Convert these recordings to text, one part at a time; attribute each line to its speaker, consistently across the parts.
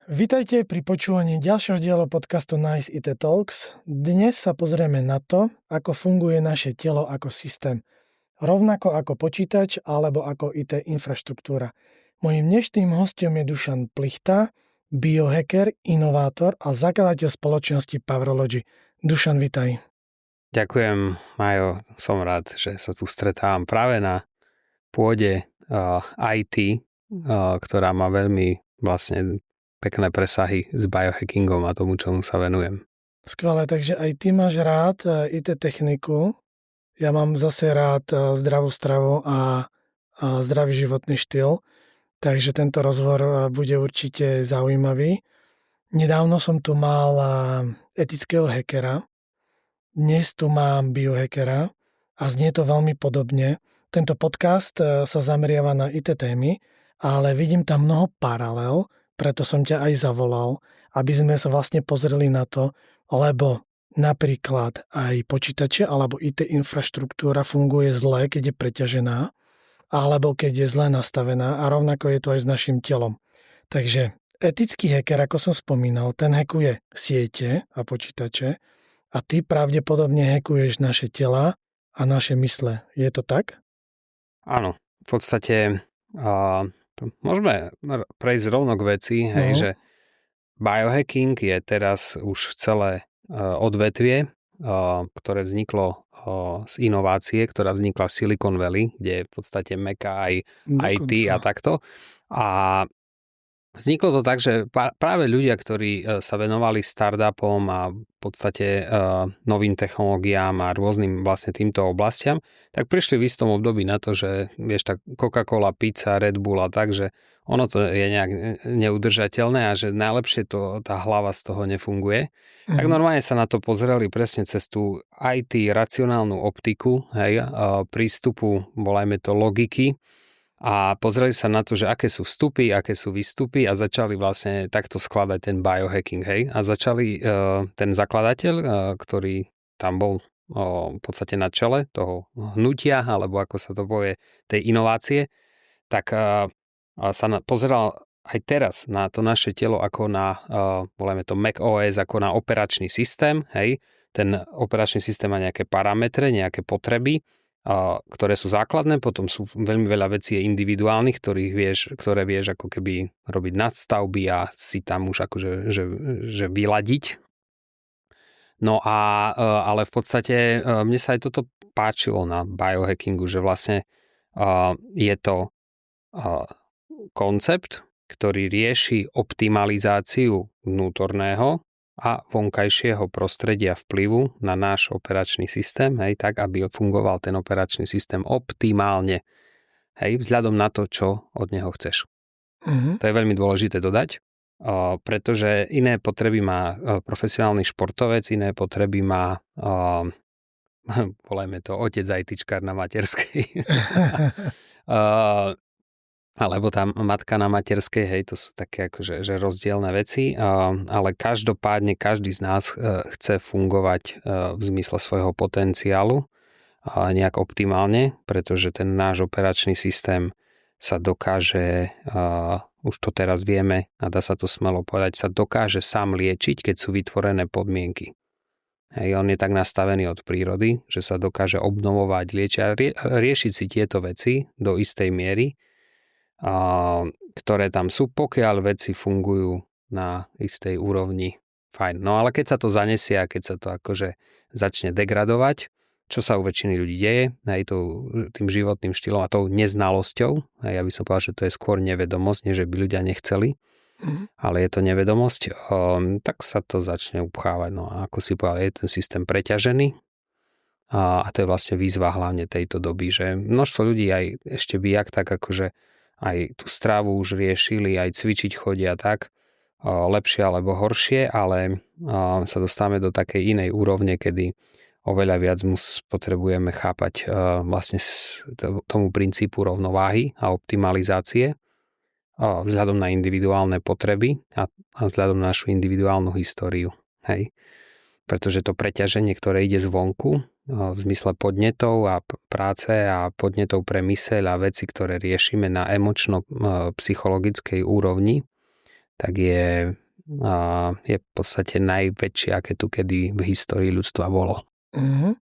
Speaker 1: Vitajte pri počúvaní ďalšieho diela podcastu Nice IT Talks. Dnes sa pozrieme na to, ako funguje naše telo ako systém. Rovnako ako počítač alebo ako IT infraštruktúra. Mojím dnešným hostom je Dušan Plichta, biohacker, inovátor a zakladateľ spoločnosti Powerlogy. Dušan, vitaj.
Speaker 2: Ďakujem, Majo. Som rád, že sa tu stretávam práve na pôde IT, ktorá má veľmi vlastne pekné presahy s biohackingom a tomu, čomu sa venujem.
Speaker 1: Skvelé, takže aj ty máš rád IT techniku. Ja mám zase rád zdravú stravu a zdravý životný štýl, takže tento rozhovor bude určite zaujímavý. Nedávno som tu mal etického hackera, dnes tu mám biohackera a znie to veľmi podobne. Tento podcast sa zameriava na IT témy, ale vidím tam mnoho paralel, preto som ťa aj zavolal, aby sme sa vlastne pozreli na to, lebo napríklad aj počítače alebo IT infraštruktúra funguje zle, keď je preťažená, alebo keď je zle nastavená a rovnako je to aj s našim telom. Takže etický hacker, ako som spomínal, ten hackuje siete a počítače a ty pravdepodobne hackuješ naše tela a naše mysle. Je to tak?
Speaker 2: Áno, v podstate môžeme prejsť rovno k veci, hej, že biohacking je teraz už celé odvetvie, ktoré vzniklo z inovácie, ktorá vznikla v Silicon Valley, kde je v podstate meká aj IT a takto. A vzniklo to tak, že práve ľudia, ktorí sa venovali startupom a v podstate novým technológiám a rôznym vlastne týmto oblastiam, tak prišli v istom období na to, že vieš, tak Coca-Cola, pizza, Red Bull a tak, že ono to je nejak neudržateľné a že najlepšie to, tá hlava z toho nefunguje. Tak normálne sa na to pozerali presne cez tú IT racionálnu optiku, hej, prístupu, volajme to logiky, a pozreli sa na to, že aké sú vstupy, aké sú výstupy a začali vlastne takto skladať ten biohacking, hej. A začali ten zakladateľ, ktorý tam bol v podstate na čele toho hnutia, alebo ako sa to povie, tej inovácie, tak sa pozeral aj teraz na to naše telo ako na, voláme to Mac OS, ako na operačný systém, hej. Ten operačný systém má nejaké parametre, nejaké potreby, ktoré sú základné, potom sú veľmi veľa vecí individuálnych, ktoré vieš ako keby robiť nadstavby a si tam už akože že vyladiť. No ale v podstate mne sa aj toto páčilo na biohackingu, že vlastne je to koncept, ktorý rieši optimalizáciu vnútorného a vonkajšieho prostredia vplyvu na náš operačný systém, hej, tak, aby fungoval ten operačný systém optimálne, hej, vzhľadom na to, čo od neho chceš. To je veľmi dôležité dodať, pretože iné potreby má profesionálny športovec, iné potreby má, volajme to, otec ITčkár na materskej. Alebo tá matka na materskej, hej, to sú také akože že rozdielne veci, ale každopádne každý z nás chce fungovať v zmysle svojho potenciálu nejak optimálne, pretože ten náš operačný systém sa dokáže, už to teraz vieme a dá sa to smelo povedať, sa dokáže sám liečiť, keď sú vytvorené podmienky. Hej, on je tak nastavený od prírody, že sa dokáže obnovovať, liečiť a riešiť si tieto veci do istej miery, ktoré tam sú, pokiaľ veci fungujú na istej úrovni, fajn. No ale keď sa to zanesie a keď sa to akože začne degradovať, čo sa u väčšiny ľudí deje, aj tým životným štýlom a tou neznalosťou, a ja by som povedal, že to je skôr nevedomosť, nie že by ľudia nechceli, ale je to nevedomosť, tak sa to začne upchávať. No a ako si povedal, je ten systém preťažený a to je vlastne výzva hlavne tejto doby, že množstvo ľudí aj ešte bijak tak akože aj tú strávu už riešili, aj cvičiť chodia tak, lepšie alebo horšie, ale sa dostávame do takej inej úrovne, kedy oveľa viac potrebujeme chápať vlastne tomu princípu rovnováhy a optimalizácie vzhľadom na individuálne potreby a vzhľadom na našu individuálnu históriu. Hej. Pretože to preťaženie, ktoré ide zvonku, v zmysle podnetov a práce a podnetov pre myseľ a veci, ktoré riešime na emočno-psychologickej úrovni, tak je v podstate najväčšie, aké tu kedy v histórii ľudstva bolo.
Speaker 1: Mhm.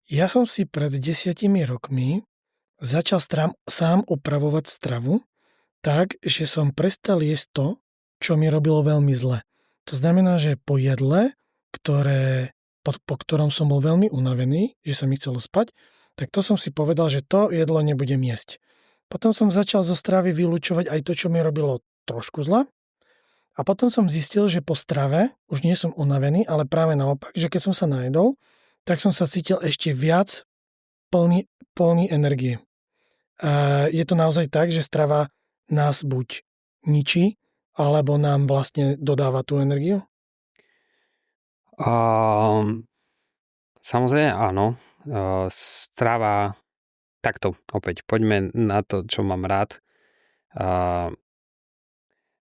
Speaker 1: Ja som si pred 10 rokmi začal sám upravovať stravu tak, že som prestal jesť to, čo mi robilo veľmi zle. To znamená, že po jedle, po ktorom som bol veľmi unavený, že sa mi chcelo spať, tak to som si povedal, že to jedlo nebudem jesť. Potom som začal zo stravy vylúčovať aj to, čo mi robilo trošku zle. A potom som zistil, že po strave už nie som unavený, ale práve naopak, že keď som sa najedol, tak som sa cítil ešte viac plný energie. A je to naozaj tak, že strava nás buď ničí, alebo nám vlastne dodáva tú energiu?
Speaker 2: Samozrejme áno. Strava, takto opäť, poďme na to, čo mám rád.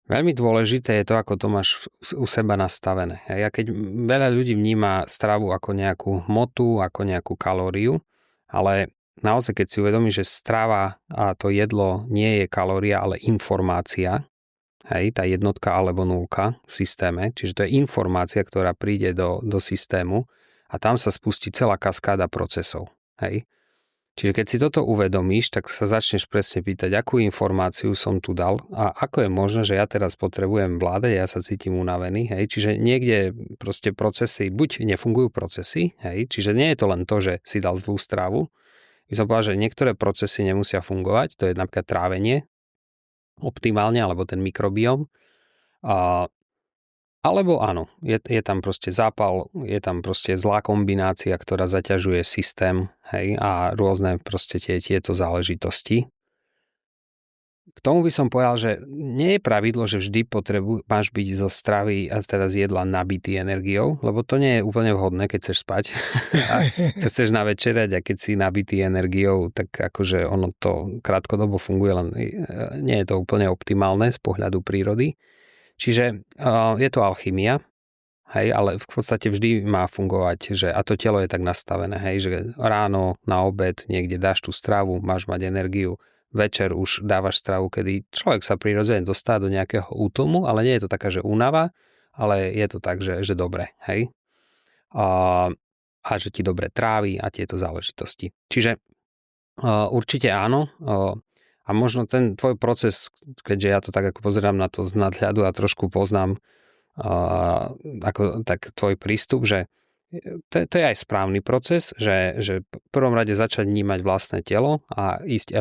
Speaker 2: Veľmi dôležité je to, ako to máš u seba nastavené. Ja keď veľa ľudí vníma stravu ako nejakú hmotu, ako nejakú kalóriu, ale naozaj keď si uvedomí, že strava a to jedlo nie je kalória, ale informácia, hej, tá jednotka alebo nulka v systéme, čiže to je informácia, ktorá príde do systému a tam sa spustí celá kaskáda procesov. Hej. Čiže keď si toto uvedomíš, tak sa začneš presne pýtať, akú informáciu som tu dal a ako je možné, že ja teraz potrebujem vládať, ja sa cítim unavený, hej, čiže niekde proste procesy, buď nefungujú procesy, hej, čiže nie je to len to, že si dal zlú stravu, by som povedal, že niektoré procesy nemusia fungovať, to je napríklad trávenie optimálne, alebo ten mikrobióm, alebo áno, je tam proste zápal, je tam proste zlá kombinácia, ktorá zaťažuje systém, hej, a rôzne proste tieto záležitosti. K tomu by som povedal, že nie je pravidlo, že vždy máš byť zo stravy a teda z jedla nabitý energiou, lebo to nie je úplne vhodné, keď chceš spať a chceš navečerať a keď si nabitý energiou, tak akože ono to krátkodobo funguje, len nie je to úplne optimálne z pohľadu prírody. Čiže je to alchymia, hej, ale v podstate vždy má fungovať, že a to telo je tak nastavené, hej, že ráno, na obed, niekde dáš tú stravu, máš mať energiu, večer už dávaš stravu, kedy človek sa prirodzene dostá do nejakého útlmu, ale nie je to taká, že únava, ale je to tak, že dobre, hej. A že ti dobre trávi a tieto záležitosti. Čiže určite áno. A možno ten tvoj proces, keďže ja to tak ako pozerám na to z nadhľadu a trošku poznám tak tvoj prístup, že to je aj správny proces, že v prvom rade začať vnímať vlastné telo a ísť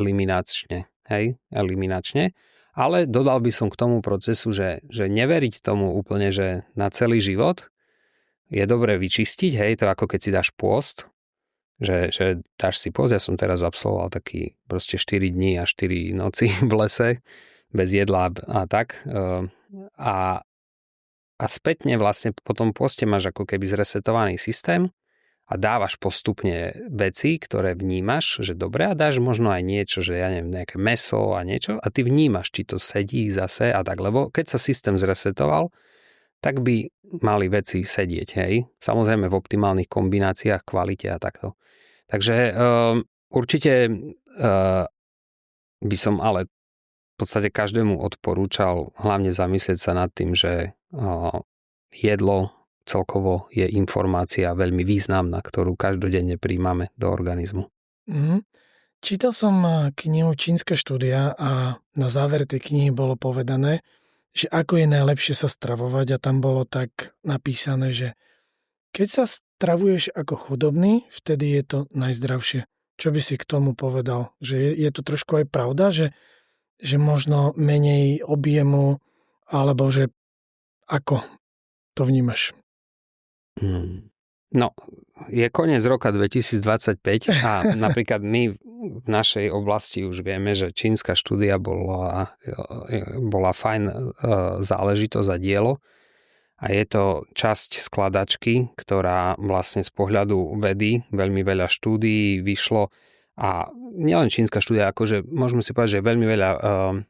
Speaker 2: eliminačne, ale dodal by som k tomu procesu, že neveriť tomu úplne, že na celý život je dobre vyčistiť, hej, to ako keď si dáš pôst, že dáš si pôst, ja som teraz absolvoval taký proste 4 dní a 4 noci v lese, bez jedla a tak. A spätne vlastne po tom pôste máš ako keby zresetovaný systém a dávaš postupne veci, ktoré vnímaš, že dobre, a dáš možno aj niečo, že ja neviem, nejaké mäso a niečo a ty vnímaš, či to sedí zase a tak, lebo keď sa systém zresetoval, tak by mali veci sedieť, hej. Samozrejme v optimálnych kombináciách, kvalite a takto. Takže určite by som ale v podstate každému odporúčal hlavne zamyslieť sa nad tým, že jedlo celkovo je informácia veľmi významná, ktorú každodenne príjmame do organizmu.
Speaker 1: Čítal som knihu Čínska štúdia a na záver tej knihy bolo povedané, že ako je najlepšie sa stravovať a tam bolo tak napísané, že keď sa stravuješ ako chudobný, vtedy je to najzdravšie. Čo by si k tomu povedal? Že je to trošku aj pravda, že možno menej objemu, alebo že ako to vnímaš?
Speaker 2: No, je koniec roka 2025 a napríklad my v našej oblasti už vieme, že čínska štúdia bola fajn záležitosť a dielo a je to časť skladačky, ktorá vlastne z pohľadu vedy veľmi veľa štúdií vyšlo a nielen čínska štúdia, akože môžeme si povedať, že je veľmi veľa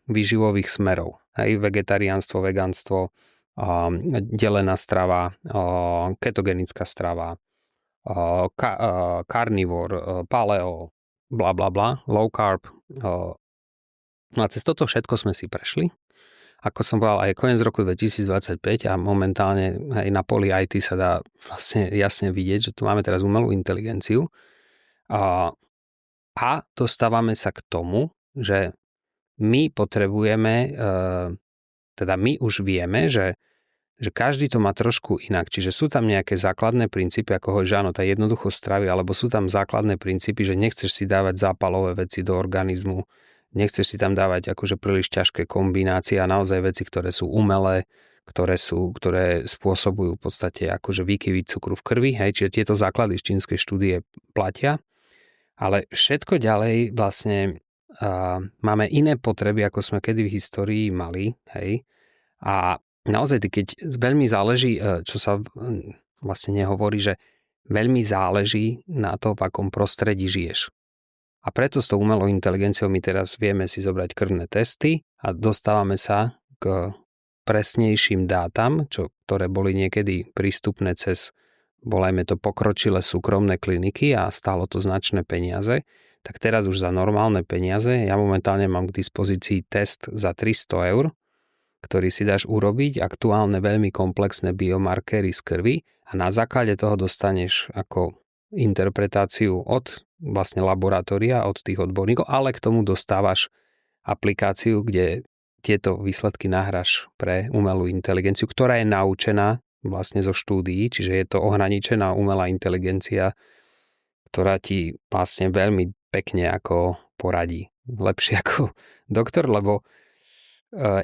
Speaker 2: výživových smerov, hej, vegetariánstvo, vegánstvo, delená strava, ketogenická strava, carnivor, paleo, bla bla bla, low carb. No a cez toto všetko sme si prešli ako som povedal, aj koniec roku 2025 a momentálne aj na poli IT sa dá vlastne jasne vidieť, že tu máme teraz umelú inteligenciu a dostávame sa k tomu, že my potrebujeme, teda my už vieme, že každý to má trošku inak. Čiže sú tam nejaké základné princípy, ako hovoríš, áno, tá jednoduchosť stravy, alebo sú tam základné princípy, že nechceš si dávať zápalové veci do organizmu, nechceš si tam dávať akože príliš ťažké kombinácie a naozaj veci, ktoré sú umelé, ktoré spôsobujú v podstate akože výkyvy cukru v krvi, hej, čiže tieto základy z čínskej štúdie platia, ale všetko ďalej vlastne máme iné potreby, ako sme kedy v histórii mali, hej, a naozaj, keď veľmi záleží, čo sa vlastne nehovorí, že veľmi záleží na to, v akom prostredí žiješ. A preto s tou umelou inteligenciou my teraz vieme si zobrať krvné testy a dostávame sa k presnejším dátam, ktoré boli niekedy prístupné cez, volajme to, pokročilé súkromné kliniky a stálo to značné peniaze. Tak teraz už za normálne peniaze, ja momentálne mám k dispozícii test za 300 €, ktorý si dáš urobiť, aktuálne veľmi komplexné biomarkéry z krvi a na základe toho dostaneš ako interpretáciu od vlastne laboratória, od tých odborníkov, ale k tomu dostávaš aplikáciu, kde tieto výsledky nahráš pre umelú inteligenciu, ktorá je naučená vlastne zo štúdií, čiže je to ohraničená umelá inteligencia, ktorá ti vlastne veľmi pekne ako poradí. Lepšie ako doktor, lebo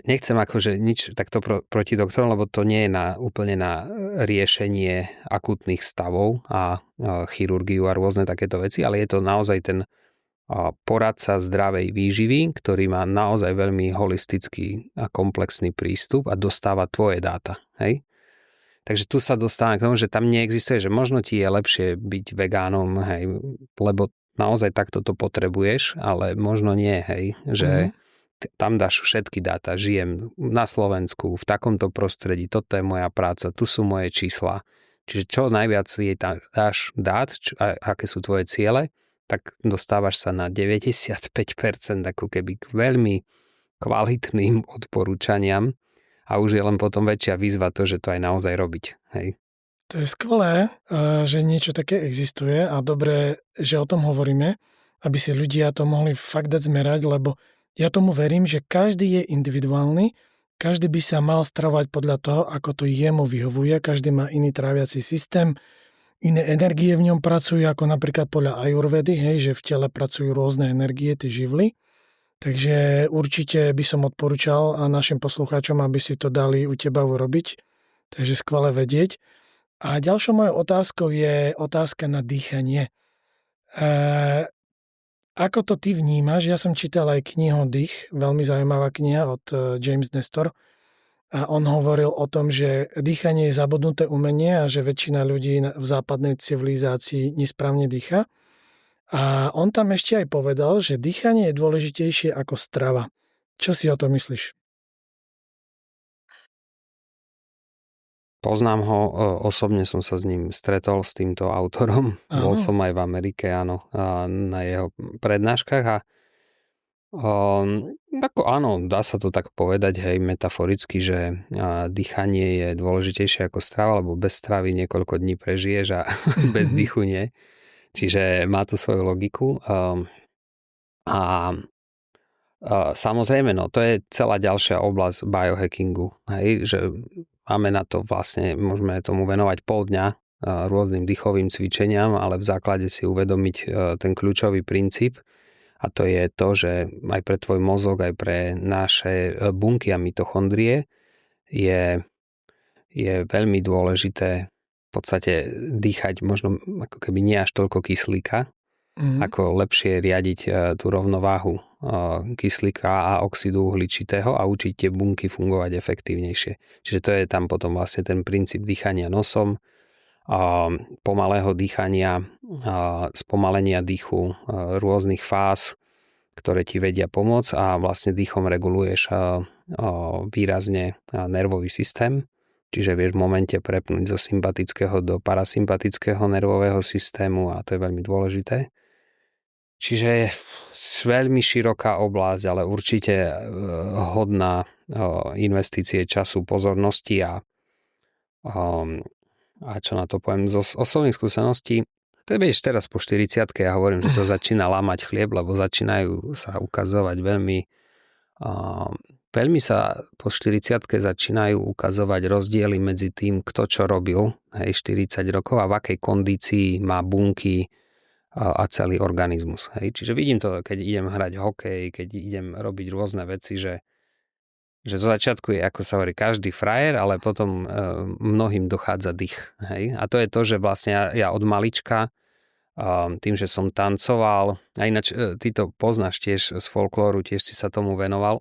Speaker 2: nechcem akože nič takto proti doktorom, lebo to nie je úplne na riešenie akútnych stavov a chirurgiu a rôzne takéto veci, ale je to naozaj ten poradca zdravej výživy, ktorý má naozaj veľmi holistický a komplexný prístup a dostáva tvoje dáta. Hej? Takže tu sa dostávame k tomu, že tam neexistuje, že možno ti je lepšie byť vegánom, hej, lebo naozaj takto to potrebuješ, ale možno nie, hej, že tam dáš všetky dáta, žijem na Slovensku, v takomto prostredí, toto je moja práca, tu sú moje čísla. Čiže čo najviac jej dáš dát, aké sú tvoje ciele, tak dostávaš sa na 95% ako keby k veľmi kvalitným odporúčaniam a už je len potom väčšia výzva to, že to aj naozaj robiť. Hej.
Speaker 1: To je skvelé, že niečo také existuje a dobré, že o tom hovoríme, aby si ľudia to mohli fakt dať zmerať, lebo ja tomu verím, že každý je individuálny, každý by sa mal stravovať podľa toho, ako to jemu vyhovuje, každý má iný tráviaci systém, iné energie v ňom pracujú, ako napríklad podľa ajurvedy, hej, že v tele pracujú rôzne energie, tie živly. Takže určite by som odporúčal a našim poslucháčom, aby si to dali u teba urobiť. Takže skvelé vedieť. A ďalšou mojou otázkou je otázka na dýchanie. Ako to ty vnímaš? Ja som čítal aj knihu Dých, veľmi zaujímavá kniha od James Nestor. A on hovoril o tom, že dýchanie je zabudnuté umenie a že väčšina ľudí v západnej civilizácii nesprávne dýcha. A on tam ešte aj povedal, že dýchanie je dôležitejšie ako strava. Čo si o to myslíš?
Speaker 2: Poznám ho, osobne som sa s ním stretol, s týmto autorom. Áno. Bol som aj v Amerike, áno, na jeho prednáškach a ako áno, dá sa to tak povedať, hej, metaforicky, že dýchanie je dôležitejšie ako strava, lebo bez stravy niekoľko dní prežiješ a bez dýchu nie. Čiže má to svoju logiku. Samozrejme, no, to je celá ďalšia oblasť biohackingu, hej, že máme na to vlastne, môžeme tomu venovať pol dňa rôznym dýchovým cvičeniam, ale v základe si uvedomiť ten kľúčový princíp a to je to, že aj pre tvoj mozog, aj pre naše bunky a mitochondrie je veľmi dôležité v podstate dýchať možno ako keby nie až toľko kyslíka, ako lepšie riadiť tú rovnováhu kyslíka a oxidu uhličitého a učiť tie bunky fungovať efektívnejšie. Čiže to je tam potom vlastne ten princíp dýchania nosom, pomalého dýchania, spomalenia dýchu, rôznych fáz, ktoré ti vedia pomôcť a vlastne dýchom reguluješ výrazne nervový systém. Čiže vieš v momente prepnúť zo sympatického do parasympatického nervového systému a to je veľmi dôležité. Čiže je veľmi široká oblasť, ale určite hodná investície času, pozornosti a čo na to poviem, zo osobných skúseností, to vieš teraz po 40-ke, ja hovorím, že sa začína lámať chlieb, lebo začínajú sa ukazovať veľmi sa po 40-ke začínajú ukazovať rozdiely medzi tým, kto čo robil, 40 rokov a v akej kondícii má bunky a celý organizmus. Čiže vidím to, keď idem hrať hokej, keď idem robiť rôzne veci, že zo začiatku je, ako sa hovorí, každý frajer, ale potom mnohým dochádza dých. A to je to, že vlastne ja od malička tým, že som tancoval, a ináč ty to poznáš tiež z folklóru, tiež si sa tomu venoval,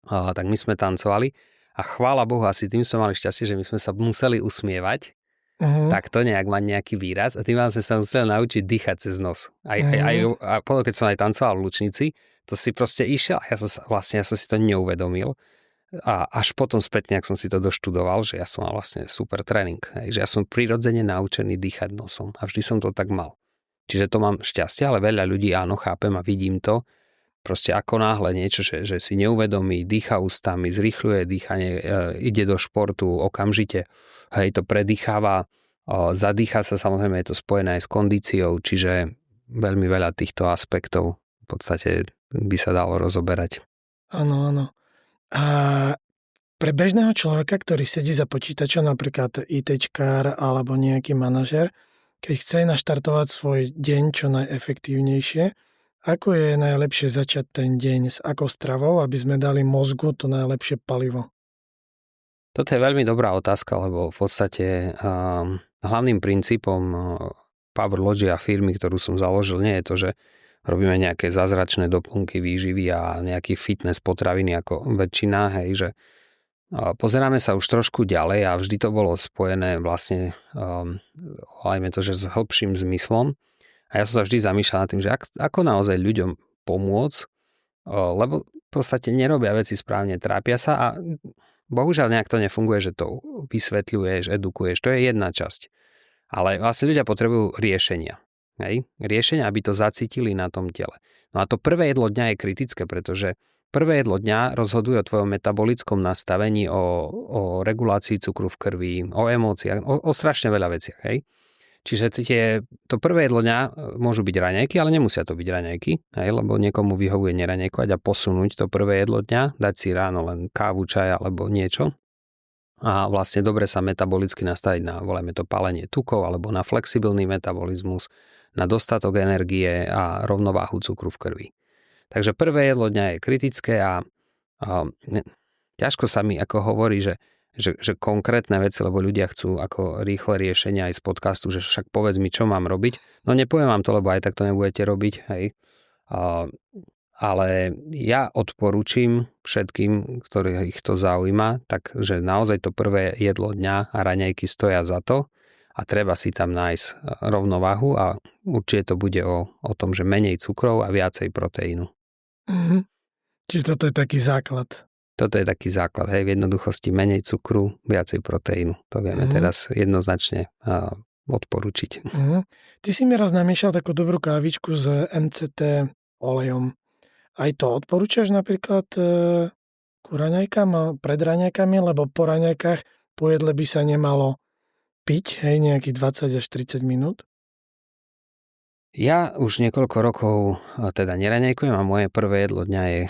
Speaker 2: tak my sme tancovali a chvála Bohu, asi tým sme mali šťastie, že my sme sa museli usmievať, tak to nejak mať nejaký výraz a tým sme sa museli naučiť dýchať cez nos. A potom, keď som aj tancoval v Lučnici, to si proste išiel a ja som si to neuvedomil. A až potom spätne, ak som si to doštudoval, že ja som mal vlastne super tréning. Že ja som prirodzene naučený dýchať nosom a vždy som to tak mal. Čiže to mám šťastie, ale veľa ľudí áno, chápem a vidím to. Proste ako náhle niečo, že si neuvedomí, dýcha ústami, zrýchľuje dýchanie, ide do športu okamžite, to predýcháva, zadýcha sa, samozrejme je to spojené aj s kondíciou, čiže veľmi veľa týchto aspektov v podstate by sa dalo rozoberať.
Speaker 1: Áno. A pre bežného človeka, ktorý sedí za počítačom, napríklad ITčkár alebo nejaký manažer, keď chce naštartovať svoj deň čo najefektívnejšie, ako je najlepšie začať ten deň, s akou stravou, aby sme dali mozgu to najlepšie palivo?
Speaker 2: Toto je veľmi dobrá otázka, lebo v podstate hlavným princípom PowerLogy a firmy, ktorú som založil, nie je to, že robíme nejaké zázračné doplnky výživy a nejaký fitness potraviny ako väčšina, že pozeráme sa už trošku ďalej a vždy to bolo spojené vlastne hlavne to, že s hĺbším zmyslom. A ja som sa vždy zamýšľal nad tým, že ako naozaj ľuďom pomôcť, lebo v podstate nerobia veci správne, trápia sa a bohužiaľ nejak to nefunguje, že to vysvetľuješ, edukuješ, to je jedna časť. Ale vlastne ľudia potrebujú riešenia. Riešenia, aby to zacítili na tom tele. No a to prvé jedlo dňa je kritické, pretože prvé jedlo dňa rozhoduje o tvojom metabolickom nastavení, o regulácii cukru v krvi, o emóciách, o strašne veľa veciach. Čiže to prvé jedlo dňa môžu byť raňajky, ale nemusia to byť raňajky, lebo niekomu vyhovuje neraňajkovať a posunúť to prvé jedlo dňa, dať si ráno len kávu, čaj alebo niečo. A vlastne dobre sa metabolicky nastaviť na, voláme to palenie tukov, alebo na flexibilný metabolizmus, na dostatok energie a rovnováhu cukru v krvi. Takže prvé jedlo dňa je kritické a ťažko sa mi ako hovorí, že konkrétne veci, lebo ľudia chcú ako rýchle riešenia aj z podcastu, že však povedz mi, čo mám robiť. No nepoviem vám to, lebo aj tak to nebudete robiť, ale ja odporúčim všetkým, ktorých to zaujíma, takže naozaj to prvé jedlo dňa a raňajky stoja za to a treba si tam nájsť rovnováhu a určite to bude o tom, že menej cukrov a viacej proteínu.
Speaker 1: Čiže toto je taký základ.
Speaker 2: Toto je taký základ, v jednoduchosti menej cukru, viacej proteínu. To vieme teraz jednoznačne odporučiť.
Speaker 1: Ty si mi raz namiešal takú dobrú kávičku s MCT olejom. Aj to odporúčaš napríklad ku raňajkám, pred raňajkami, lebo po raňajkách po jedle by sa nemalo piť, nejakých 20 až 30 minút?
Speaker 2: Ja už niekoľko rokov teda neraňajkujem a moje prvé jedlo dňa je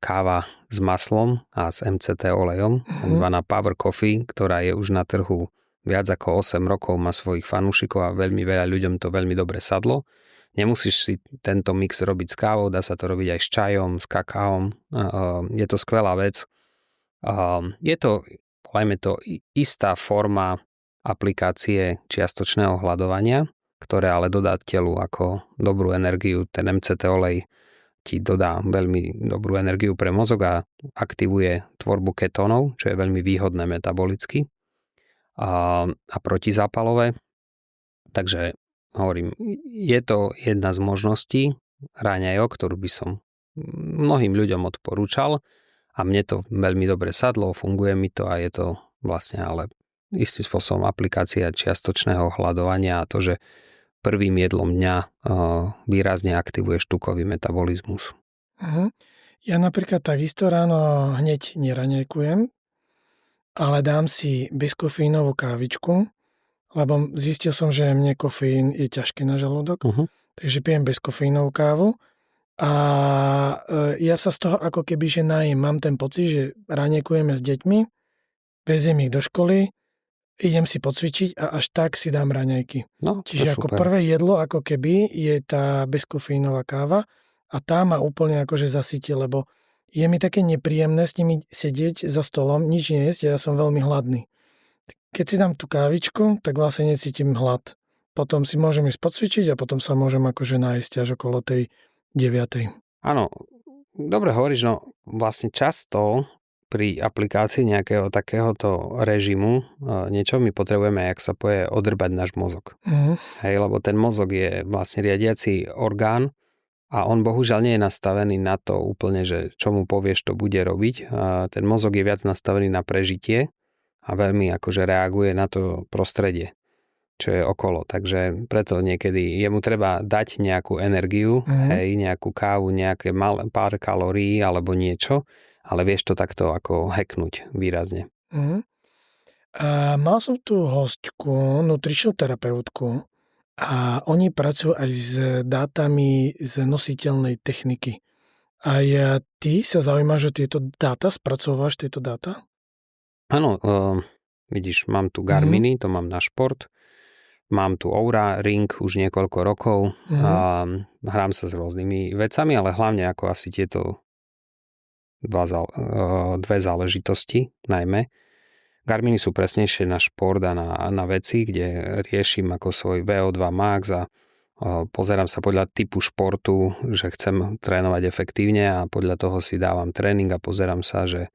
Speaker 2: káva s maslom a s MCT olejom, zvaná Power Coffee, ktorá je už na trhu viac ako 8 rokov, má svojich fanúšikov a veľmi veľa ľuďom to veľmi dobre sadlo. Nemusíš si tento mix robiť s kávou, dá sa to robiť aj s čajom, s kakaom. Je to skvelá vec. Je to, povedzme to, istá forma aplikácie čiastočného hladovania, ktoré ale dodá telu ako dobrú energiu. Ten MCT olej ti dodá veľmi dobrú energiu pre mozog a aktivuje tvorbu ketónov, čo je veľmi výhodné metabolicky a protizápalové. Takže hovorím, je to jedna z možností raňajok, ktorú by som mnohým ľuďom odporúčal a mne to veľmi dobre sadlo, funguje mi to a je to vlastne ale istým spôsobom aplikácia čiastočného hladovania a to, že prvým jedlom dňa výrazne aktivuješ tukový metabolizmus.
Speaker 1: Ja napríklad takisto ráno hneď neraňajkujem, ale dám si bezkofeínovú kávičku, lebo zistil som, že mne kofeín je ťažký na žalúdok, takže pijem bezkofeínovú kávu a ja sa z toho ako keby že najím. Mám ten pocit, že raňajkujeme s deťmi, veziem ich do školy, idem si pocvičiť a až tak si dám raňajky.
Speaker 2: No,
Speaker 1: Čiže ako prvé jedlo ako keby je tá bezkofeínová káva a tá ma úplne akože zasytí, lebo je mi také nepríjemné s nimi sedieť za stolom, nič nejesť a ja som veľmi hladný. Keď si dám tú kávičku, tak vlastne necítim hlad. Potom si môžem ísť pocvičiť a potom sa môžem akože nájsť až okolo tej 9.
Speaker 2: Áno, dobre hovoríš, no vlastne často pri aplikácii nejakého takéhoto režimu niečo my potrebujeme, jak sa povie, odrbať náš mozog. Hej, lebo ten mozog je vlastne riadiaci orgán a on bohužiaľ nie je nastavený na to úplne, že čo mu povieš, to bude robiť. Ten mozog je viac nastavený na prežitie a veľmi akože reaguje na to prostredie, čo je okolo. Takže preto niekedy jemu treba dať nejakú energiu, hej, nejakú kávu, nejaké pár kalórií alebo niečo, ale vieš to takto ako hacknúť výrazne.
Speaker 1: A mal som tu hostku, nutričnú terapeutku a oni pracujú aj s dátami z nositeľnej techniky. A ty sa zaujímaš o tieto dáta? Spracovávaš tieto dáta?
Speaker 2: Áno, vidíš, mám tu Garminy, to mám na šport. Mám tu Oura Ring už niekoľko rokov. A hrám sa s rôznymi vecami, ale hlavne ako asi tieto dve záležitosti najmä. Garminy sú presnejšie na šport a na veci, kde riešim ako svoj VO2 max a pozerám sa podľa typu športu, že chcem trénovať efektívne a podľa toho si dávam tréning a pozerám sa, že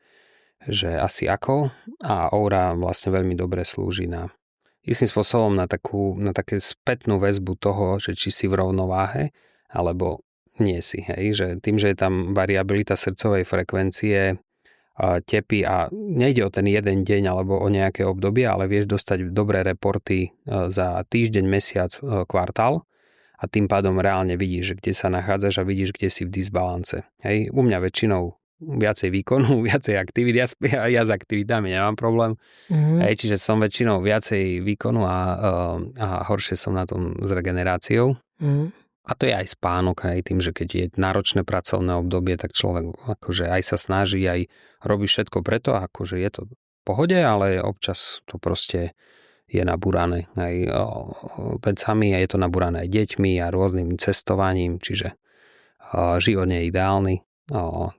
Speaker 2: asi ako. A Oura vlastne veľmi dobre slúži na istým spôsobom na také spätnú väzbu toho, že či si v rovnováhe alebo nie si. Hej? Že tým, že je tam variabilita srdcovej frekvencie, tepy a nejde o ten jeden deň alebo o nejaké obdobie, ale vieš dostať dobré reporty za týždeň, mesiac, kvartál a tým pádom reálne vidíš, kde sa nachádzaš a vidíš, kde si v disbalance. Hej? U mňa väčšinou viacej výkonu, viacej aktivít. Ja s aktivitami nemám problém. Hej, čiže som väčšinou viacej výkonu a horšie som na tom s regeneráciou. A to je aj spánok, aj tým, že keď je náročné pracovné obdobie, tak človek akože aj sa snaží, aj robí všetko preto, akože je to v pohode, ale občas to proste je nabúrané aj vecami a je to nabúrané aj deťmi a rôznym cestovaním, čiže život nie je ideálny.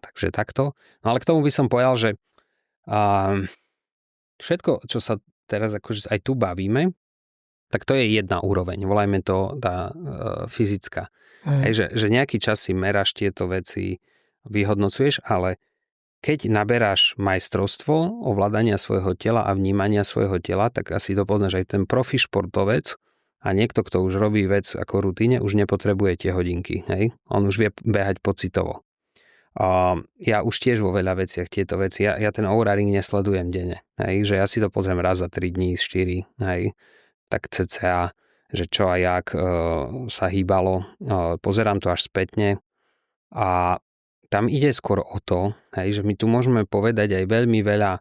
Speaker 2: Takže takto. No ale k tomu by som povedal, že všetko, čo sa teraz akože aj tu bavíme, tak to je jedna úroveň. Volajme to tá fyzická. Hej, že nejaký čas si meráš tieto veci, vyhodnocuješ, ale keď naberáš majstrovstvo ovládania svojho tela a vnímania svojho tela, tak asi to poznáš aj ten profi športovec a niekto, kto už robí vec ako rutine, už nepotrebuje tie hodinky. Hej? On už vie behať pocitovo. Ja už tiež vo veľa veciach tieto veci, ja ten Oura Ring nesledujem denne, hej? Že ja si to pozriem raz za 3 dní, 4, hej? Tak cca, že čo a jak sa hýbalo, pozerám to až spätne a tam ide skôr o to, hej, že my tu môžeme povedať aj veľmi veľa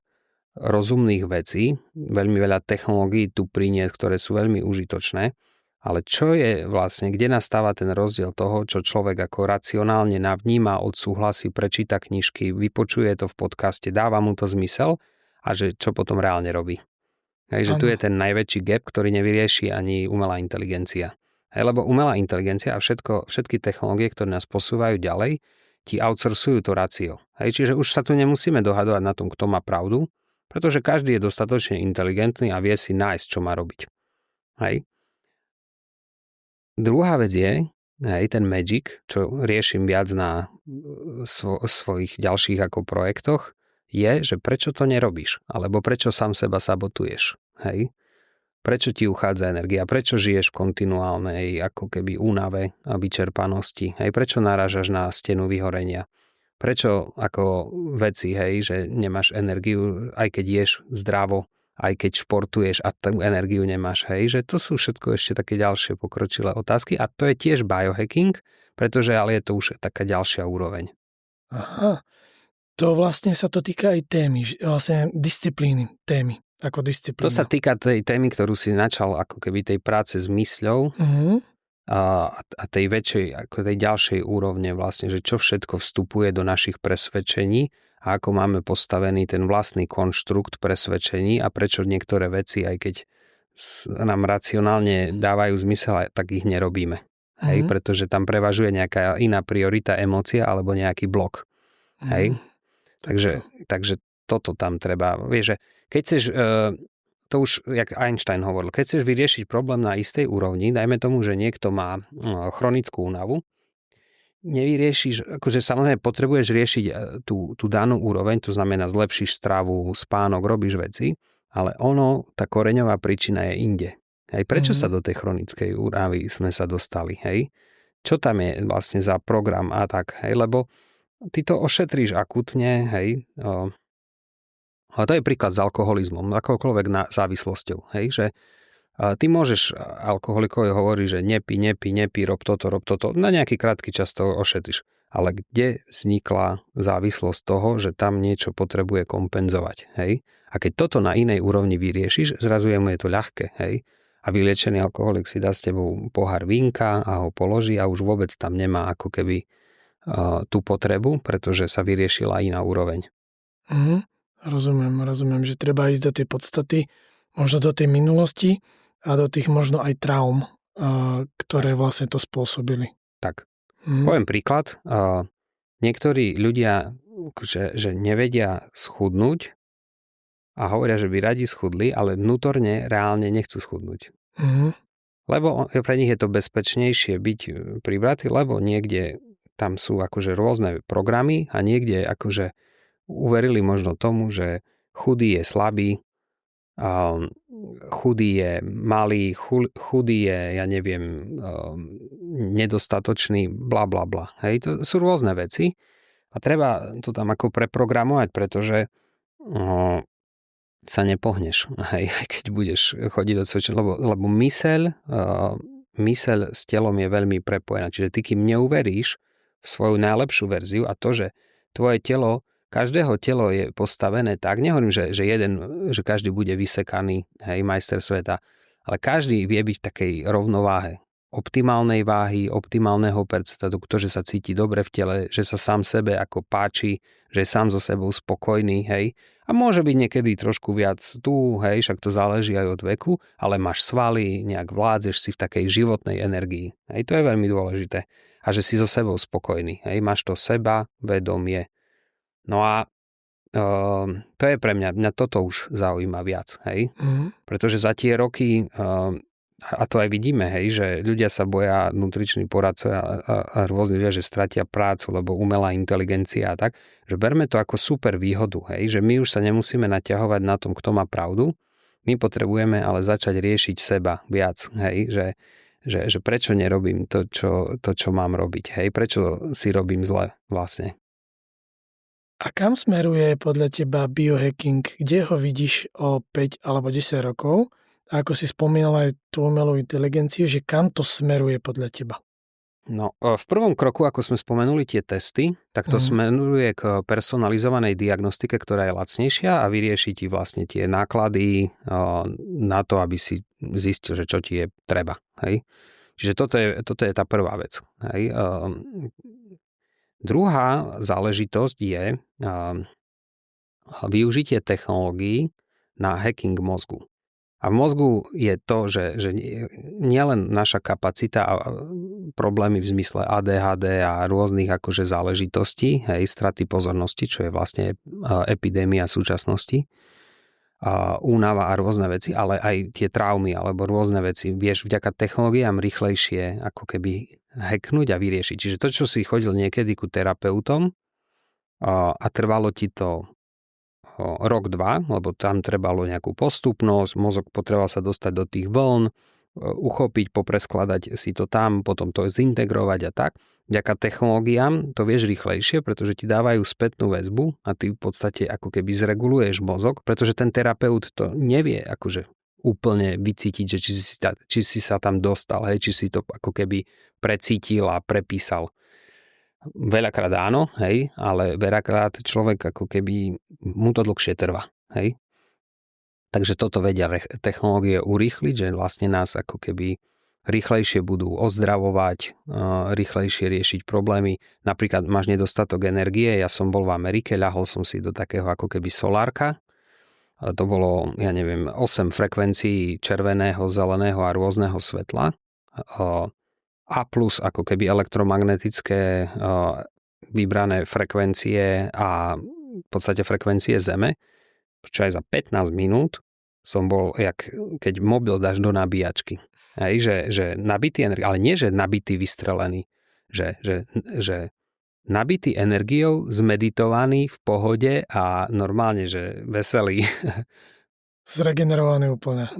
Speaker 2: rozumných vecí, veľmi veľa technológií tu priniesť, ktoré sú veľmi užitočné, ale čo je vlastne, kde nastáva ten rozdiel toho, čo človek ako racionálne navníma, odsúhlasí, prečíta knižky, vypočuje to v podcaste, dáva mu to zmysel a že čo potom reálne robí. Hej, že tu je ten najväčší gap, ktorý nevyrieši ani umelá inteligencia. Hej, lebo umelá inteligencia a všetky technológie, ktoré nás posúvajú ďalej, ti outsourcujú to rácio. Hej, čiže už sa tu nemusíme dohadovať na tom, kto má pravdu, pretože každý je dostatočne inteligentný a vie si nájsť, čo má robiť. Hej. Druhá vec je, hej, ten magic, čo riešim viac na svojich ďalších ako projektoch, je, že prečo to nerobíš, alebo prečo sám seba sabotuješ. Hej. Prečo ti uchádza energia? Prečo žiješ v kontinuálnej ako keby únave a vyčerpanosti? Hej, prečo narážaš na stenu vyhorenia? Prečo ako veci, hej, že nemáš energiu, aj keď ješ zdravo, aj keď športuješ a tú energiu nemáš, hej, že to sú všetko ešte také ďalšie pokročilé otázky a to je tiež biohacking, pretože ale je to už taká ďalšia úroveň.
Speaker 1: Aha. To vlastne sa to týka aj témy, vlastne disciplíny, témy, ako
Speaker 2: To sa
Speaker 1: disciplína.
Speaker 2: týka tej témy, ktorú si načal ako keby tej práce s mysľou a tej väčšej, ako tej ďalšej úrovne vlastne, že čo všetko vstupuje do našich presvedčení a ako máme postavený ten vlastný konštrukt presvedčení a prečo niektoré veci, aj keď nám racionálne dávajú zmysel, tak ich nerobíme. Hej, pretože tam prevažuje nejaká iná priorita, emócia alebo nejaký blok. Hej. Takže toto tam treba. Vieš, že keď chceš, to už, jak Einstein hovoril, keď chceš vyriešiť problém na istej úrovni, dajme tomu, že niekto má chronickú únavu, nevyriešiš, akože samozrejme potrebuješ riešiť tú danú úroveň, to znamená zlepšíš stravu, spánok, robíš veci, ale tá koreňová príčina je inde. Hej, prečo sa do tej chronickej únavy sme sa dostali, hej? Čo tam je vlastne za program a tak, hej, lebo ty to ošetríš akutne, hej. Ale to je príklad s alkoholizmom, akokoľvek závislosťou, hej, že ty môžeš alkoholikovi hovoriť, že nepí, rob toto, na nejaký krátky čas to ošetríš. Ale kde vznikla závislosť toho, že tam niečo potrebuje kompenzovať, hej? A keď toto na inej úrovni vyriešiš, zrazu mu je to ľahké, hej? A vyliečený alkoholik si dá s tebou pohár vínka a ho položí a už vôbec tam nemá ako keby tú potrebu, pretože sa vyriešila iná úroveň.
Speaker 1: Rozumiem, že treba ísť do tej podstaty, možno do tej minulosti a do tých možno aj traum, ktoré vlastne to spôsobili.
Speaker 2: Tak. Poviem príklad. Niektorí ľudia, že nevedia schudnúť a hovoria, že by radi schudli, ale vnútorne reálne nechcú schudnúť. Lebo pre nich je to bezpečnejšie byť pribratý, lebo niekde tam sú akože rôzne programy a niekde akože uverili možno tomu, že chudý je slabý, chudý je malý, chudý je, ja neviem, nedostatočný, bla bla bla. Hej, to sú rôzne veci a treba to tam ako preprogramovať, pretože sa nepohneš, hej, keď budeš chodiť do cvičenia, lebo myseľ s telom je veľmi prepojená. Čiže ty, kým neuveríš v svoju najlepšiu verziu a to, že tvoje telo, každého telo je postavené tak, nehovorím, že každý bude vysekaný, hej, majster sveta, ale každý vie byť v takej rovnováhe. Optimálnej váhy, optimálneho percentu, že sa cíti dobre v tele, že sa sám sebe ako páči, že je sám so sebou spokojný, hej. A môže byť niekedy trošku viac tu, hej, však to záleží aj od veku, ale máš svaly, nejak vládzeš si v takej životnej energii. Hej, to je veľmi dôležité. A že si so sebou spokojný, hej, máš to seba, vedomie. No a to je pre mňa toto už zaujíma viac, hej. Pretože za tie roky, a to aj vidíme, hej, že ľudia sa boja, nutriční poradcovia a rôzne ľudia, že stratia prácu, lebo umelá inteligencia a tak, že berme to ako super výhodu, hej, že my už sa nemusíme naťahovať na tom, kto má pravdu, my potrebujeme ale začať riešiť seba viac, hej, že prečo nerobím to, čo mám robiť, hej, prečo si robím zle vlastne.
Speaker 1: A kam smeruje podľa teba biohacking? Kde ho vidíš o 5 alebo 10 rokov? A ako si spomínal aj tú umelú inteligenciu, že kam to smeruje podľa teba?
Speaker 2: No, v prvom kroku, ako sme spomenuli tie testy, tak to smeruje k personalizovanej diagnostike, ktorá je lacnejšia a vyrieši ti vlastne tie náklady na to, aby si zistil, že čo ti je treba. Hej? Čiže toto je tá prvá vec. Hej? Druhá záležitosť je využitie technológií na hacking mozgu. A v mozgu je to, že nielen naša kapacita a problémy v zmysle ADHD a rôznych akože záležitostí, hej, straty pozornosti, čo je vlastne epidémia súčasnosti, únava a rôzne veci, ale aj tie traumy alebo rôzne veci vieš vďaka technológiám rýchlejšie ako keby hacknúť a vyriešiť. Čiže to, čo si chodil niekedy ku terapeutom a trvalo ti to rok, 2, lebo tam trebalo nejakú postupnosť, mozog potreboval sa dostať do tých vln, uchopiť, popreskladať si to tam, potom to zintegrovať a tak. Vďaka technológiám to vieš rýchlejšie, pretože ti dávajú spätnú väzbu a ty v podstate ako keby zreguluješ mozog, pretože ten terapeut to nevie akože úplne vycítiť, že či si sa tam dostal, hej, či si to ako keby precítil a prepísal. Veľakrát áno, hej, ale veľakrát človek ako keby mu to dlhšie trvá, hej. Takže toto vedia technológie urýchliť, že vlastne nás ako keby rýchlejšie budú ozdravovať, rýchlejšie riešiť problémy. Napríklad máš nedostatok energie, ja som bol v Amerike, ľahol som si do takého ako keby solárka. To bolo, ja neviem, 8 frekvencií červeného, zeleného a rôzneho svetla. A plus ako keby elektromagnetické vybrané frekvencie a v podstate frekvencie Zeme, čo aj za 15 minút som bol, keď mobil dáš do nabíjačky. Hej, že nabitý energiou, ale nie, že nabitý vystrelený, že nabitý energiou, zmeditovaný, v pohode a normálne, že veselý.
Speaker 1: Zregenerovaný úplne.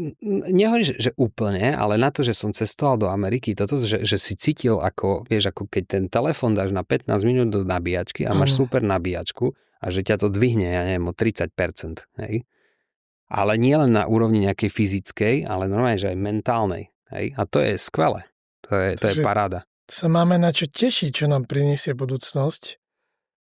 Speaker 2: Nehovorím, že úplne, ale na to, že som cestoval do Ameriky, toto, že si cítil ako, vieš, ako keď ten telefón dáš na 15 minút do nabíjačky a máš super nabíjačku a že ťa to dvihne, ja neviem, o 30%. Hej? Ale nie len na úrovni nejakej fyzickej, ale normálne, že aj mentálnej. Hej? A to je skvelé. To je paráda.
Speaker 1: Sa máme na čo tešiť, čo nám priniesie budúcnosť.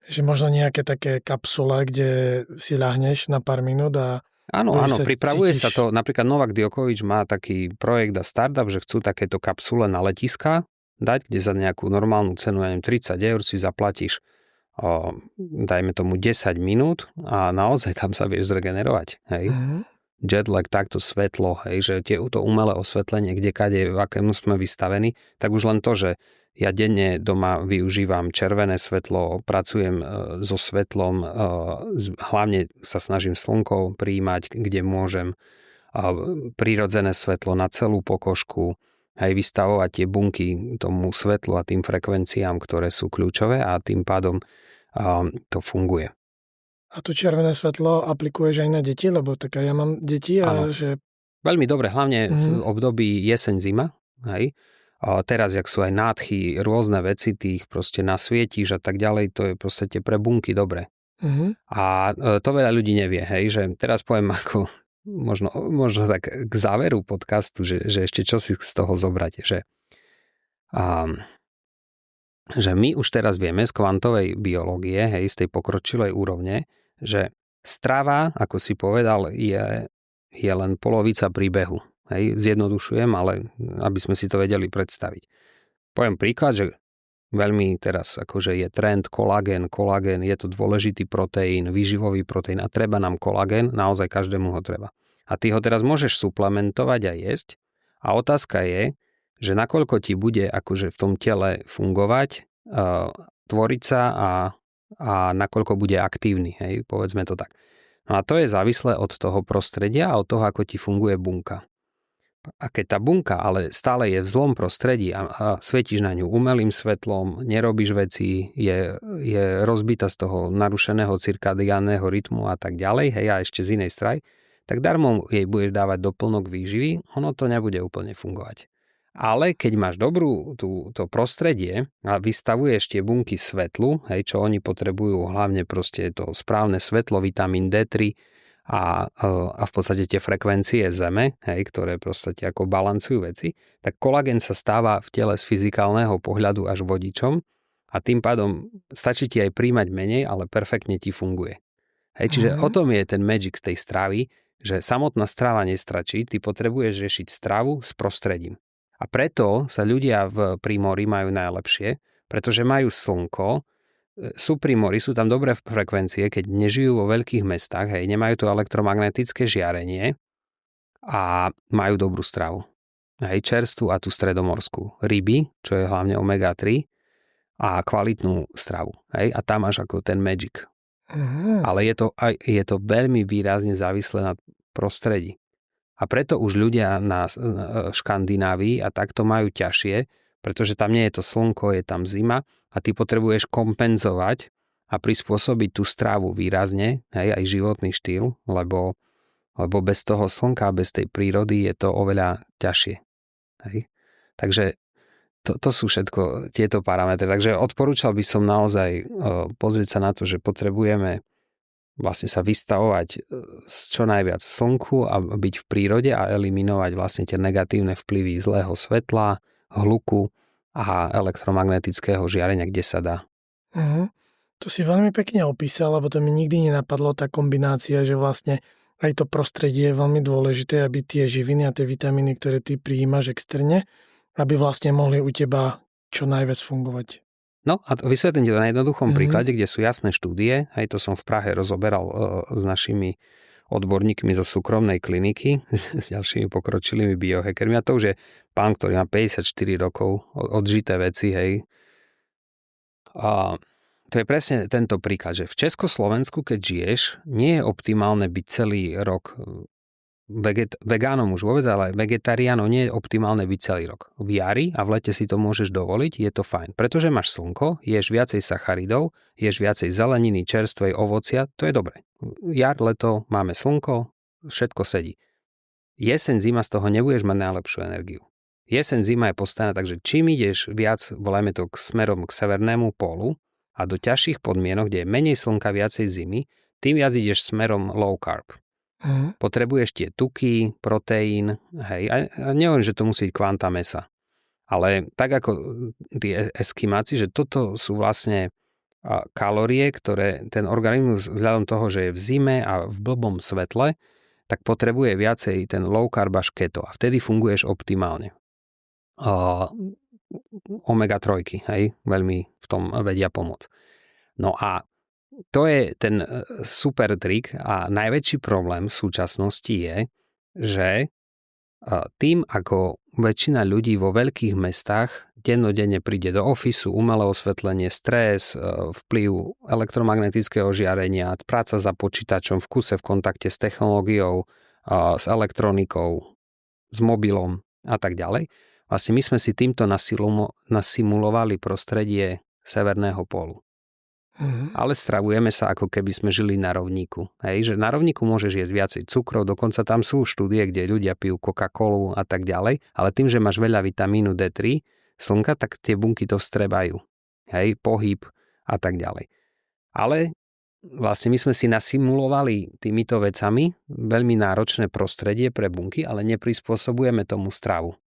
Speaker 1: Že možno nejaké také kapsule, kde si ľahneš na pár minút a
Speaker 2: Áno, pripravuje sa to. Napríklad Novak Djokovič má taký projekt a startup, že chcú takéto kapsule na letiska dať, kde za nejakú normálnu cenu, ja neviem, 30 eur si zaplatíš, dajme tomu 10 minút a naozaj tam sa vieš zregenerovať. Hej? Jetlag, takto svetlo, hej, že to umelé osvetlenie, kdekade, v akom sme vystavení, tak už len to, že ja denne doma využívam červené svetlo, pracujem so svetlom, hlavne sa snažím slnko prijímať, kde môžem, prirodzené svetlo na celú pokožku, aj vystavovať tie bunky tomu svetlu a tým frekvenciám, ktoré sú kľúčové a tým pádom to funguje.
Speaker 1: A to červené svetlo aplikuješ aj na deti, lebo tak ja mám deti a že...
Speaker 2: Veľmi dobre, hlavne v období jeseň-zima, hej. A teraz, jak sú aj nádchy, rôzne veci, tých proste nasvietíš a tak ďalej, to je proste pre bunky dobre. A to veľa ľudí nevie, hej, že teraz poviem ako možno tak k záveru podcastu, že ešte čo si z toho zobrať, že my už teraz vieme z kvantovej biológie, hej, z tej pokročilej úrovne, že strava, ako si povedal, je len polovica príbehu. Hej, zjednodušujem, ale aby sme si to vedeli predstaviť. Poviem príklad, že veľmi teraz akože je trend kolagén, je to dôležitý proteín, výživový proteín a treba nám kolagén, naozaj každému ho treba. A ty ho teraz môžeš suplementovať a jesť a otázka je, že nakoľko ti bude akože v tom tele fungovať, tvoriť sa a nakoľko bude aktívny, hej, povedzme to tak. No a to je závislé od toho prostredia a od toho, ako ti funguje bunka. A keď tá bunka ale stále je v zlom prostredí a svietíš na ňu umelým svetlom, nerobíš veci, je rozbitá z toho narušeného cirkadiánneho rytmu a tak ďalej, hej, a ešte z inej strany, tak darmo jej budeš dávať doplnok výživy, ono to nebude úplne fungovať. Ale keď máš to prostredie a vystavuješ tie bunky svetlu, hej, čo oni potrebujú, hlavne proste to správne svetlo, vitamín D3, a v podstate tie frekvencie Zeme, hej, ktoré proste ako balancujú veci, tak kolagén sa stáva v tele z fyzikálneho pohľadu až vodičom a tým pádom stačí ti aj príjmať menej, ale perfektne ti funguje. Hej, čiže o tom je ten magic z tej stravy, že samotná strava nestračí, ty potrebuješ riešiť stravu s prostredím. A preto sa ľudia v primori majú najlepšie, pretože majú slnko, sú pri mori, sú tam dobré frekvencie, keď nežijú vo veľkých mestách, hej, nemajú to elektromagnetické žiarenie a majú dobrú stravu. Hej, čerstvú a tú stredomorskú. Ryby, čo je hlavne omega-3 a kvalitnú stravu. Hej, a tam máš ako ten magic. Ale je to veľmi výrazne závislé na prostredí. A preto už ľudia na Škandinávii a takto majú ťažšie, pretože tam nie je to slnko, je tam zima a ty potrebuješ kompenzovať a prispôsobiť tú strávu výrazne, hej, aj životný štýl, lebo bez toho slnka, bez tej prírody je to oveľa ťažšie. Hej. Takže to sú všetko tieto parametre. Takže odporúčal by som naozaj pozrieť sa na to, že potrebujeme vlastne sa vystavovať čo najviac slnku a byť v prírode a eliminovať vlastne tie negatívne vplyvy zlého svetla, hluku a elektromagnetického žiarenia, kde sa dá.
Speaker 1: Mhm. To si veľmi pekne opísal, lebo to mi nikdy nenapadlo, tá kombinácia, že vlastne aj to prostredie je veľmi dôležité, aby tie živiny a tie vitamíny, ktoré ty prijímaš externe, aby vlastne mohli u teba čo najviac fungovať.
Speaker 2: No a vysvetlím ti to na jednoduchom
Speaker 1: Mhm.
Speaker 2: príklade, kde sú jasné štúdie, aj to som v Prahe rozoberal s našimi odborníkmi zo súkromnej kliniky, s ďalšími pokročilými biohackermi. A to už je pán, ktorý má 54 rokov, odžité veci, hej. A to je presne tento príklad, že v Československu, keď žiješ, nie je optimálne byť celý rok vegánom už vôbec, ale vegetariánom nie je optimálne byť celý rok. V jari a v lete si to môžeš dovoliť, je to fajn. Pretože máš slnko, ješ viacej sacharidov, ješ viacej zeleniny, čerstvej, ovocia, to je dobre. Jar, leto, máme slnko, všetko sedí. Jeseň, zima, z toho nebudeš mať najlepšiu energiu. Jeseň, zima je postavená, takže čím ideš viac, volajme to smerom k severnému pólu a do ťažších podmienok, kde je menej slnka, viacej zimy, tým viac ideš smerom low carb. Potrebuješ tie tuky, proteín, hej, a neviem, že to musí byť kvanta mesa. Ale tak ako tí eskimáci, že toto sú vlastne kalórie, ktoré ten organizmus vzhľadom toho, že je v zime a v blbom svetle, tak potrebuje viacej ten low carb až keto a vtedy funguješ optimálne. Omega-3, hej, veľmi v tom vedia pomôcť. No a to je ten super trik a najväčší problém v súčasnosti je, že tým, ako väčšina ľudí vo veľkých mestách dennodenne príde do ofisu, umelé osvetlenie, stres, vplyv elektromagnetického žiarenia, práca za počítačom, v kuse v kontakte s technológiou, s elektronikou, s mobilom a tak ďalej. Vlastne my sme si týmto nasimulovali prostredie severného pólu. Ale stravujeme sa, ako keby sme žili na rovníku. Hej, že na rovníku môžeš jesť viacej cukrov, dokonca tam sú štúdie, kde ľudia pijú Coca-Colu a tak ďalej, ale tým, že máš veľa vitamínu D3, slnka, tak tie bunky to vstrebajú. Hej, pohyb a tak ďalej. Ale vlastne my sme si nasimulovali týmito vecami veľmi náročné prostredie pre bunky, ale neprispôsobujeme tomu stravu.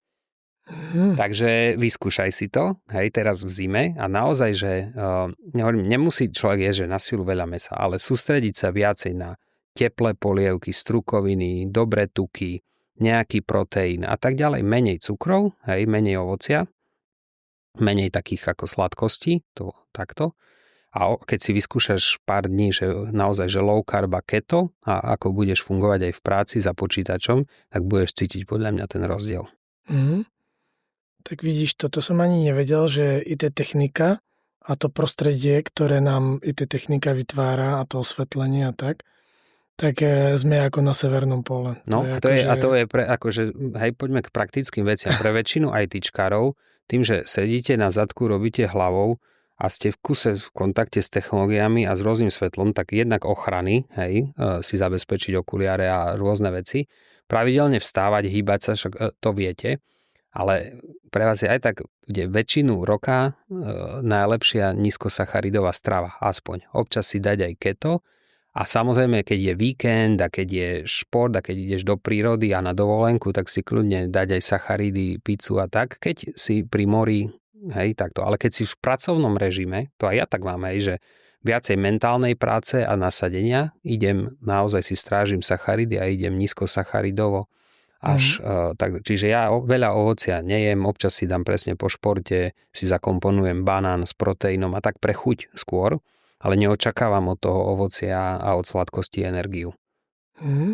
Speaker 2: Takže vyskúšaj si to, hej, teraz v zime a naozaj, že nemusí človek jesť, že na silu veľa mesa, ale sústrediť sa viacej na teplé polievky, strukoviny, dobré tuky, nejaký proteín a tak ďalej, menej cukrov, hej, menej ovocia, menej takých ako sladkostí, to takto. A keď si vyskúšaš pár dní, že naozaj, že low carb a keto a ako budeš fungovať aj v práci za počítačom, tak budeš cítiť podľa mňa ten rozdiel.
Speaker 1: Tak vidíš, toto som ani nevedel, že IT technika a to prostredie, ktoré nám IT technika vytvára a to osvetlenie a tak sme ako na severnom pole.
Speaker 2: No to je pre, akože, hej, poďme k praktickým veciam. Pre väčšinu ITčkárov, tým, že sedíte na zadku, robíte hlavou a ste v kuse v kontakte s technológiami a s rôznym svetlom, tak jednak ochrany, hej, si zabezpečiť okuliare a rôzne veci, pravidelne vstávať, hýbať sa, však to viete, ale pre vás je aj tak bude väčšinu roka najlepšia nízkosacharidová strava, aspoň. Občas si dať aj keto a samozrejme, keď je víkend a keď je šport a keď ideš do prírody a na dovolenku, tak si kľudne dať aj sacharidy, pizzu a tak. Keď si pri mori, hej, takto. Ale keď si v pracovnom režime, to aj ja tak mám, hej, že viacej mentálnej práce a nasadenia, idem, naozaj si strážim sacharidy a idem nízkosacharidovo. Čiže ja veľa ovocia nejem, občas si dám presne po športe, si zakomponujem banán s proteínom a tak pre chuť skôr, ale neočakávam od toho ovocia a od sladkosti energiu.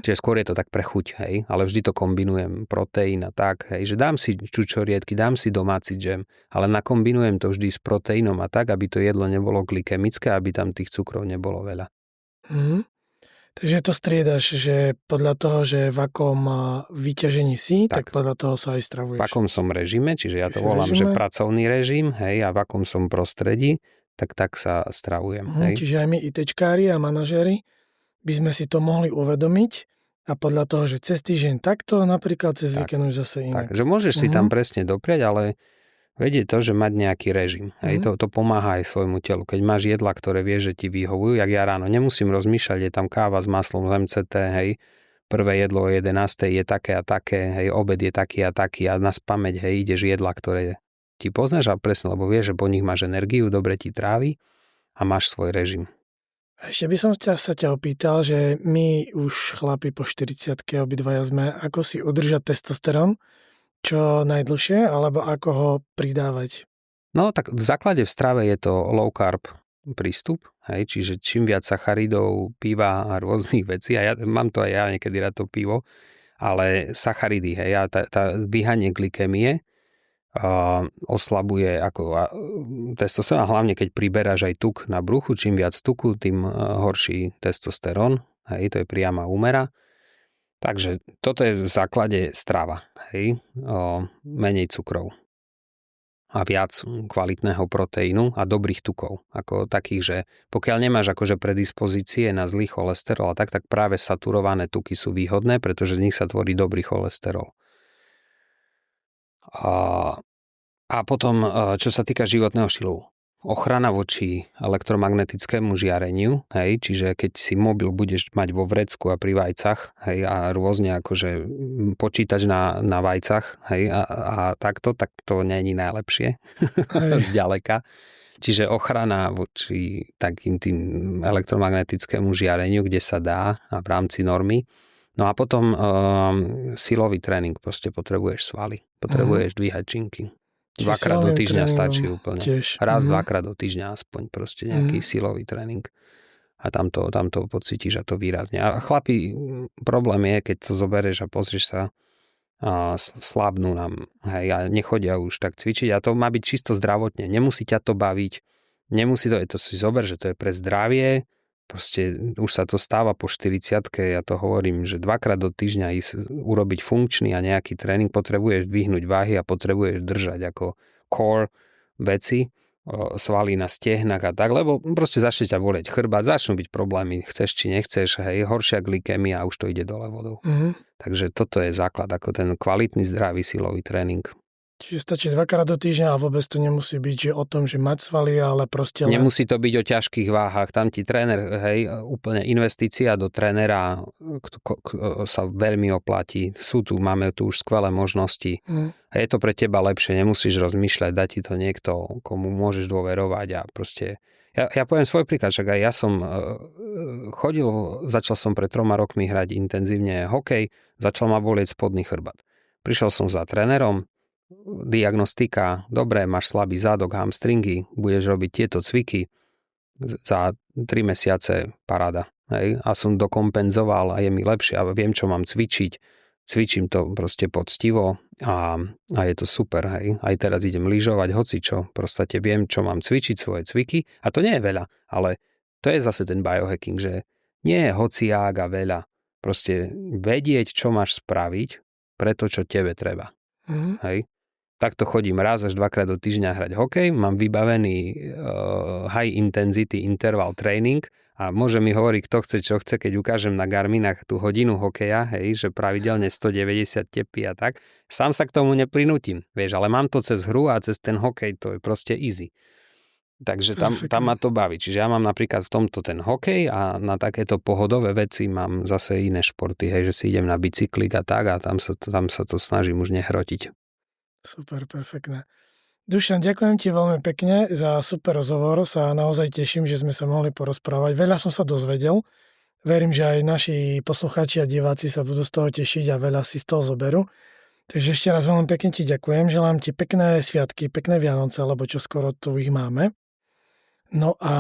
Speaker 2: Čiže skôr je to tak pre chuť, hej, ale vždy to kombinujem proteín a tak, hej, že dám si čučoriedky, dám si domáci džem, ale nakombinujem to vždy s proteínom a tak, aby to jedlo nebolo glykemické, aby tam tých cukrov nebolo veľa.
Speaker 1: Takže to striedaš, že podľa toho, že v akom vyťažení si, tak podľa toho sa aj stravuješ.
Speaker 2: V akom som režime, čiže ja to volám, že pracovný režim, hej, a v akom som prostredí, tak sa stravujem. Hej.
Speaker 1: Čiže aj my ITčkári a manažéri by sme si to mohli uvedomiť a podľa toho, že cez týždeň takto, napríklad cez víkend už zase inak.
Speaker 2: Takže môžeš si tam presne dopriať, ale vedieť to, že mať nejaký režim. Hej, to pomáha aj svojmu telu. Keď máš jedla, ktoré vieš, že ti vyhovujú, jak ja ráno nemusím rozmýšľať, je tam káva s maslom z MCT, hej, prvé jedlo o 11. je také a také, hej, obed je taký a taký a na spamäť, hej, ideš jedla, ktoré ti poznáš a presne, lebo vieš, že po nich máš energiu, dobre ti trávi a máš svoj režim.
Speaker 1: A ešte by som sa ťa opýtal, že my už chlapi po 40-ke obidvaja sme, ako si udržať testosterón čo najdlhšie, alebo ako ho pridávať?
Speaker 2: No tak v základe v strave je to low carb prístup, hej, čiže čím viac sacharidov, piva a rôznych vecí, a ja mám to aj ja niekedy rád to pivo, ale sacharidy, hej, a tá zbíhanie glykémie oslabuje testosterón, a hlavne keď priberáš aj tuk na bruchu, čím viac tuku, tým horší testosterón, hej, to je priama úmera. Takže toto je v základe strava, hej, menej cukrov a viac kvalitného proteínu a dobrých tukov, ako takých, že pokiaľ nemáš akože predispozície na zlý cholesterol, tak práve saturované tuky sú výhodné, pretože z nich sa tvorí dobrý cholesterol. A potom, čo sa týka životného štýlu, ochrana voči elektromagnetickému žiareniu, hej, čiže keď si mobil budeš mať vo vrecku a pri vajcach, hej, a rôzne akože počítač na vajcach, hej, a takto, tak to není najlepšie zďaleka. Čiže ochrana voči takým tým elektromagnetickému žiareniu, kde sa dá a v rámci normy. No a potom silový tréning, proste potrebuješ svaly, potrebuješ dvíhať činky. Dvakrát do týždňa stačí úplne. Tiež. Raz, dvakrát do týždňa aspoň proste nejaký silový tréning. A tam to pocítiš a to výrazne. A chlapi, problém je, keď to zoberieš a pozrieš sa, slabnú nám, hej, a nechodia už tak cvičiť. A to má byť čisto zdravotne. Nemusí ťa to baviť. Nemusí to si zober, že to je pre zdravie. Proste už sa to stáva po 40-ke, ja to hovorím, že dvakrát do týždňa ísť urobiť funkčný a nejaký tréning, potrebuješ dvihnúť váhy a potrebuješ držať ako core veci, svaly na stehnách a tak, lebo proste začne ťa boleť chrbát, začnú byť problémy, chceš či nechceš, hej, horšia glykémia a už to ide dole vodou. Takže toto je základ, ako ten kvalitný, zdravý silový tréning.
Speaker 1: Čiže stačí dvakrát do týždňa a vôbec to nemusí byť že o tom, že mať svaly, ale proste
Speaker 2: Nemusí to byť o ťažkých váhach. Tam ti tréner, hej, úplne investícia do trénera sa veľmi oplatí. Máme tu už skvelé možnosti. A je to pre teba lepšie, nemusíš rozmýšľať, dá ti to niekto, komu môžeš dôverovať a proste... Ja poviem svoj príklad, však aj ja som začal som pred 3 rokmi hrať intenzívne hokej, začal ma bolieť spodný chrbát. Prišiel som za trénerom, diagnostika, dobre, máš slabý zádok, hamstringy, budeš robiť tieto cviky, za 3 mesiace paráda. Hej? A som dokompenzoval a je mi lepšie a viem, čo mám cvičiť. Cvičím to proste poctivo a je to super. Hej? Aj teraz idem lyžovať, hocičo, proste viem, čo mám cvičiť, svoje cviky a to nie je veľa, ale to je zase ten biohacking, že nie je hociák a veľa. Proste vedieť, čo máš spraviť pre to, čo tebe treba. Hej? Takto chodím raz až 2-krát do týždňa hrať hokej, mám vybavený high intensity interval training a môže mi hovoriť, kto chce, čo chce, keď ukážem na Garminách tú hodinu hokeja, hej, že pravidelne 190 tepy a tak. Sám sa k tomu neprinútim, vieš, ale mám to cez hru a cez ten hokej, to je proste easy. Takže tam ma to baví. Čiže ja mám napríklad v tomto ten hokej a na takéto pohodové veci mám zase iné športy, hej, že si idem na bicyklik a tak a tam sa to snažím už nehrotiť.
Speaker 1: Super, perfektné. Dušan, ďakujem ti veľmi pekne za super rozhovor. Sa naozaj teším, že sme sa mohli porozprávať. Veľa som sa dozvedel. Verím, že aj naši poslucháči a diváci sa budú z toho tešiť a veľa si z toho zoberú. Takže ešte raz veľmi pekne ti ďakujem. Želám ti pekné sviatky, pekné Vianoce, lebo čo skoro tu ich máme. No a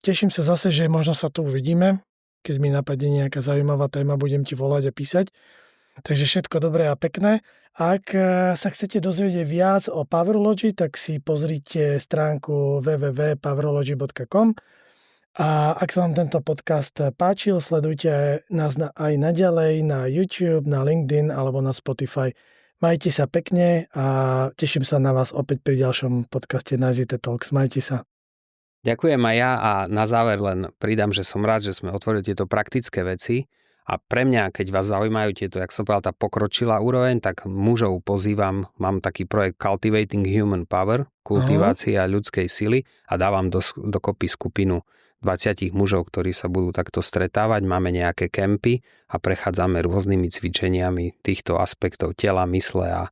Speaker 1: teším sa zase, že možno sa tu uvidíme. Keď mi napadne nejaká zaujímavá téma, budem ti volať a písať. Takže všetko dobré a pekné. Ak sa chcete dozvedieť viac o Powerlogy, tak si pozrite stránku www.powerlogy.com a ak sa vám tento podcast páčil, sledujte nás aj naďalej na YouTube, na LinkedIn alebo na Spotify. Majte sa pekne a teším sa na vás opäť pri ďalšom podcaste Nazite Talks. Majte sa.
Speaker 2: Ďakujem aj ja a na záver len pridám, že som rád, že sme otvorili tieto praktické veci. A pre mňa, keď vás zaujímajú tieto, jak som povedal, tá pokročilá úroveň, tak mužov pozývam, mám taký projekt Cultivating Human Power, kultivácia ľudskej sily a dávam dokopy skupinu 20 mužov, ktorí sa budú takto stretávať, máme nejaké kempy a prechádzame rôznymi cvičeniami týchto aspektov tela, mysle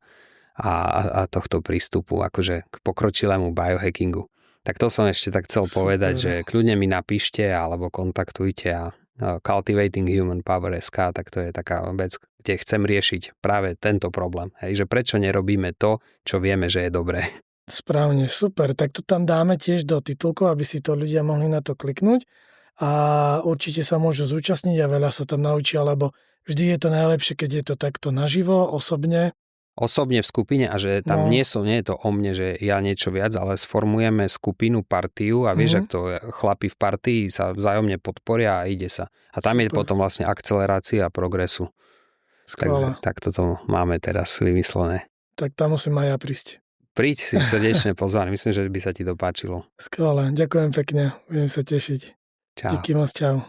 Speaker 2: a tohto prístupu akože k pokročilému biohackingu. Tak to som ešte tak chcel povedať, že kľudne mi napíšte alebo kontaktujte a Cultivating Human Power SK, tak to je taká vec, kde chcem riešiť práve tento problém. Hej, že prečo nerobíme to, čo vieme, že je dobré.
Speaker 1: Správne, super. Tak to tam dáme tiež do titulku, aby si to ľudia mohli na to kliknúť a určite sa môžu zúčastniť a veľa sa tam naučia, lebo vždy je to najlepšie, keď je to takto naživo, osobne.
Speaker 2: Osobne v skupine a že tam nie je to o mne, že ja niečo viac, ale sformujeme skupinu, partiu a vieš, ak to chlapi v partii sa vzájomne podporia a ide sa. A tam je potom vlastne akcelerácia progresu.
Speaker 1: Skvelé.
Speaker 2: Takže takto to máme teraz vymyslené.
Speaker 1: Tak tam musím aj ja prísť.
Speaker 2: Príď, si srdečne pozvaný. Myslím, že by sa ti to páčilo.
Speaker 1: Skvelé, ďakujem pekne. Budem sa tešiť.
Speaker 2: Čau.
Speaker 1: Díky moc, čau.